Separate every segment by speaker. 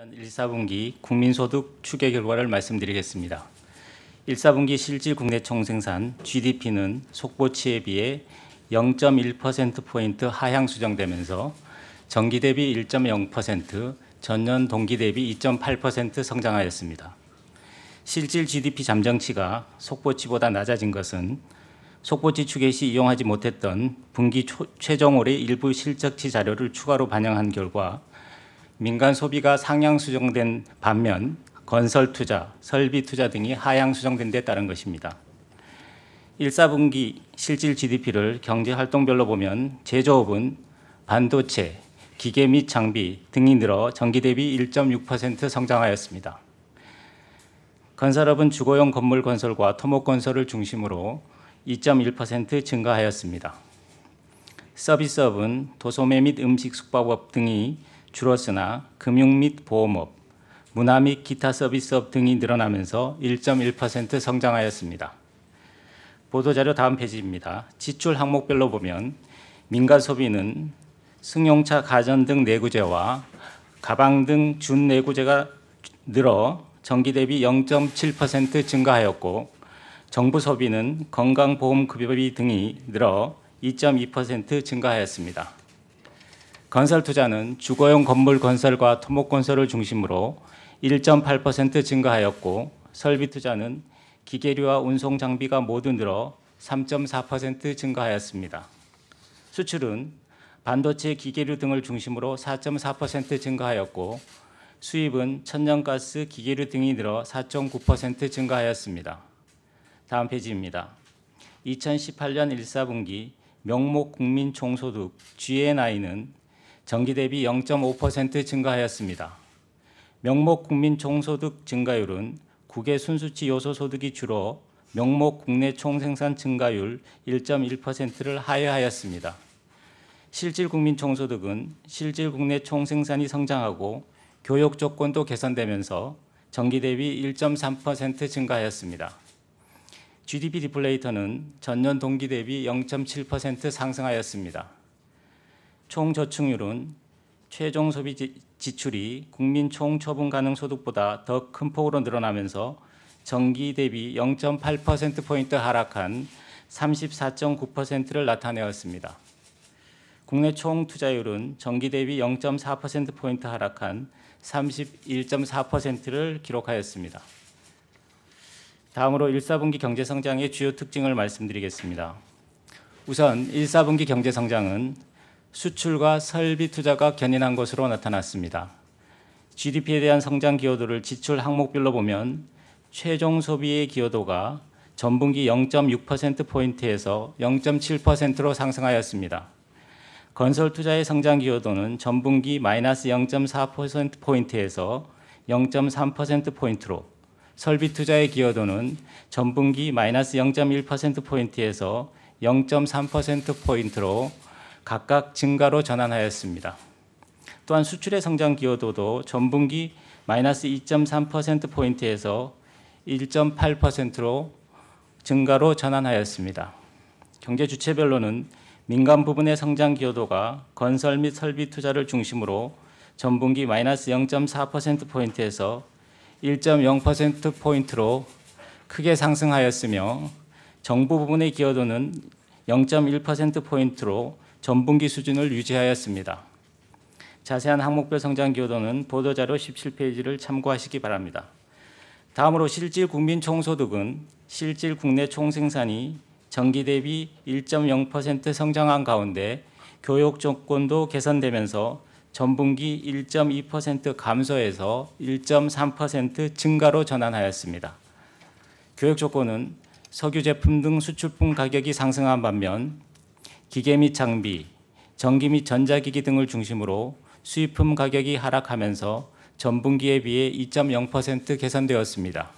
Speaker 1: 1, 4분기 국민소득 추계 결과를 말씀드리겠습니다. 1, 4분기 실질 국내 총생산 GDP는 속보치에 비해 0.1%포인트 하향 수정되면서 전기 대비 1.0%, 전년 동기 대비 2.8% 성장하였습니다. 실질 GDP 잠정치가 속보치보다 낮아진 것은 속보치 추계 시 이용하지 못했던 분기 최종월의 일부 실적치 자료를 추가로 반영한 결과 민간 소비가 상향 수정된 반면 건설 투자, 설비 투자 등이 하향 수정된 데 따른 것입니다. 1, 4분기 실질 GDP를 경제 활동별로 보면 제조업은 반도체, 기계 및 장비 등이 늘어 전기 대비 1.6% 성장하였습니다. 건설업은 주거용 건물 건설과 토목 건설을 중심으로 2.1% 증가하였습니다. 서비스업은 도소매 및 음식 숙박업 등이 줄었으나 금융 및 보험업, 문화 및 기타 서비스업 등이 늘어나면서 1.1% 성장하였습니다. 보도자료 다음 페이지입니다. 지출 항목별로 보면 민간 소비는 승용차, 가전 등 내구재와 가방 등 준내구재가 늘어 전기 대비 0.7% 증가하였고 정부 소비는 건강보험급여비 등이 늘어 2.2% 증가하였습니다. 건설 투자는 주거용 건물 건설과 토목 건설을 중심으로 1.8% 증가하였고 설비 투자는 기계류와 운송 장비가 모두 늘어 3.4% 증가하였습니다. 수출은 반도체, 기계류 등을 중심으로 4.4% 증가하였고 수입은 천연가스, 기계류 등이 늘어 4.9% 증가하였습니다. 다음 페이지입니다. 2018년 1, 4분기 명목 국민 총소득 GNI는 전기 대비 0.5% 증가하였습니다. 명목 국민 총소득 증가율은 국외 순수치 요소 소득이 줄어 명목 국내 총생산 증가율 1.1%를 하회하였습니다. 실질 국민 총소득은 실질 국내 총생산이 성장하고 교육 조건도 개선되면서 전기 대비 1.3% 증가하였습니다. GDP 디플레이터는 전년 동기 대비 0.7% 상승하였습니다. 총저축률은 최종 소비 지출이 국민 총처분 가능 소득보다 더 큰 폭으로 늘어나면서 전기 대비 0.8%포인트 하락한 34.9%를 나타내었습니다. 국내 총 투자율은 전기 대비 0.4%포인트 하락한 31.4%를 기록하였습니다. 다음으로 1, 4분기 경제성장의 주요 특징을 말씀드리겠습니다. 우선 1, 4분기 경제성장은 수출과 설비 투자가 견인한 것으로 나타났습니다. GDP에 대한 성장 기여도를 지출 항목별로 보면 최종 소비의 기여도가 전분기 0.6%포인트에서 0.7%로 상승하였습니다. 건설 투자의 성장 기여도는 전분기 마이너스 0.4%포인트에서 0.3%포인트로 설비 투자의 기여도는 전분기 마이너스 0.1%포인트에서 0.3%포인트로 각각 증가로 전환하였습니다. 또한 수출의 성장 기여도도 전분기 마이너스 2.3%포인트에서 1.8%로 증가로 전환하였습니다. 경제 주체별로는 민간 부분의 성장 기여도가 건설 및 설비 투자를 중심으로 전분기 마이너스 0.4%포인트에서 1.0%포인트로 크게 상승하였으며 정부 부분의 기여도는 0.1%포인트로 전분기 수준을 유지하였습니다. 자세한 항목별 성장 기여도는 보도자료 17페이지를 참고하시기 바랍니다. 다음으로 실질 국민 총소득은 실질 국내 총생산이 전기 대비 1.0% 성장한 가운데 교육 조건도 개선되면서 전분기 1.2% 감소에서 1.3% 증가로 전환하였습니다. 교육 조건은 석유 제품 등 수출품 가격이 상승한 반면 기계 및 장비, 전기 및 전자기기 등을 중심으로 수입품 가격이 하락하면서 전분기에 비해 2.0% 개선되었습니다.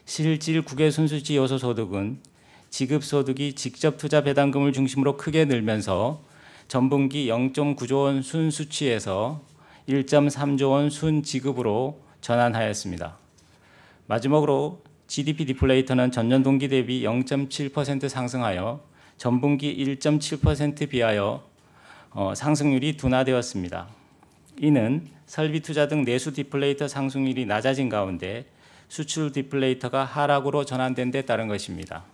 Speaker 1: 실질 국외 순수지 요소 소득은 지급소득이 직접 투자 배당금을 중심으로 크게 늘면서 전분기 0.9조 원 순수치에서 1.3조 원 순지급으로 전환하였습니다. 마지막으로 GDP 디플레이터는 전년 동기 대비 0.7% 상승하여 전분기 1.7% 비하여 상승률이 둔화되었습니다. 이는 설비 투자 등 내수 디플레이터 상승률이 낮아진 가운데 수출 디플레이터가 하락으로 전환된 데 따른 것입니다.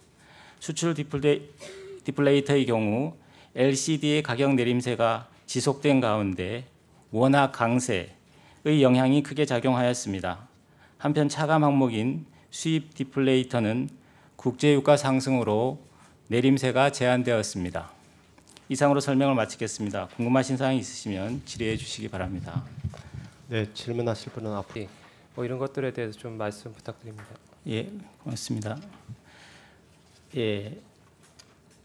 Speaker 1: 수출 디플레이터의 경우 LCD의 가격 내림세가 지속된 가운데 원화 강세의 영향이 크게 작용하였습니다. 한편 차감 항목인 수입 디플레이터는 국제유가 상승으로 내림세가 제한되었습니다. 이상으로 설명을 마치겠습니다. 궁금하신 사항이 있으시면 질의해 주시기 바랍니다.
Speaker 2: 네, 질문하실 분은 앞으로
Speaker 3: 이런 것들에 대해서 좀 말씀 부탁드립니다.
Speaker 1: 예, 고맙습니다. 예,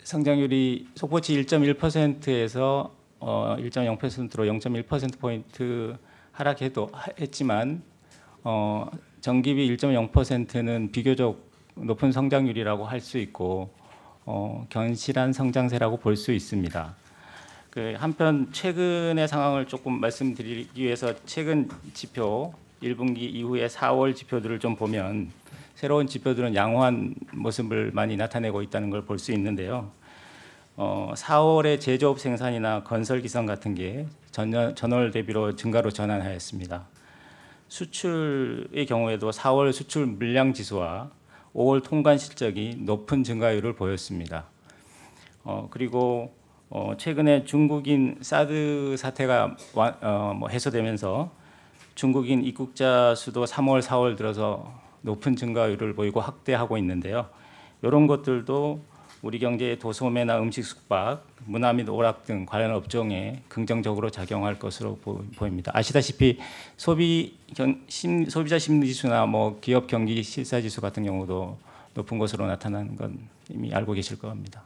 Speaker 1: 성장률이 속보치 1.1%에서 1.0%로 0.1%포인트 하락했지만 정기비 1.0%는 비교적 높은 성장률이라고 할 수 있고 견실한 성장세라고 볼 수 있습니다. 한편 최근의 상황을 조금 말씀드리기 위해서 최근 지표 1분기 이후의 4월 지표들을 좀 보면 새로운 지표들은 양호한 모습을 많이 나타내고 있다는 걸 볼 수 있는데요. 4월의 제조업 생산이나 건설 기성 같은 게 전월 대비로 증가로 전환하였습니다. 수출의 경우에도 4월 수출 물량 지수와 5월 통관 실적이 높은 증가율을 보였습니다. 그리고 최근에 중국인 사드 사태가 해소되면서 중국인 입국자 수도 3월, 4월 들어서 높은 증가율을 보이고 확대하고 있는데요. 이런 것들도 우리 경제의 도소매나 음식 숙박, 문화 및 오락 등 관련 업종에 긍정적으로 작용할 것으로 보입니다. 아시다시피 소비자 심리지수나 기업 경기 실사지수 같은 경우도 높은 것으로 나타나는 건 이미 알고 계실 겁니다.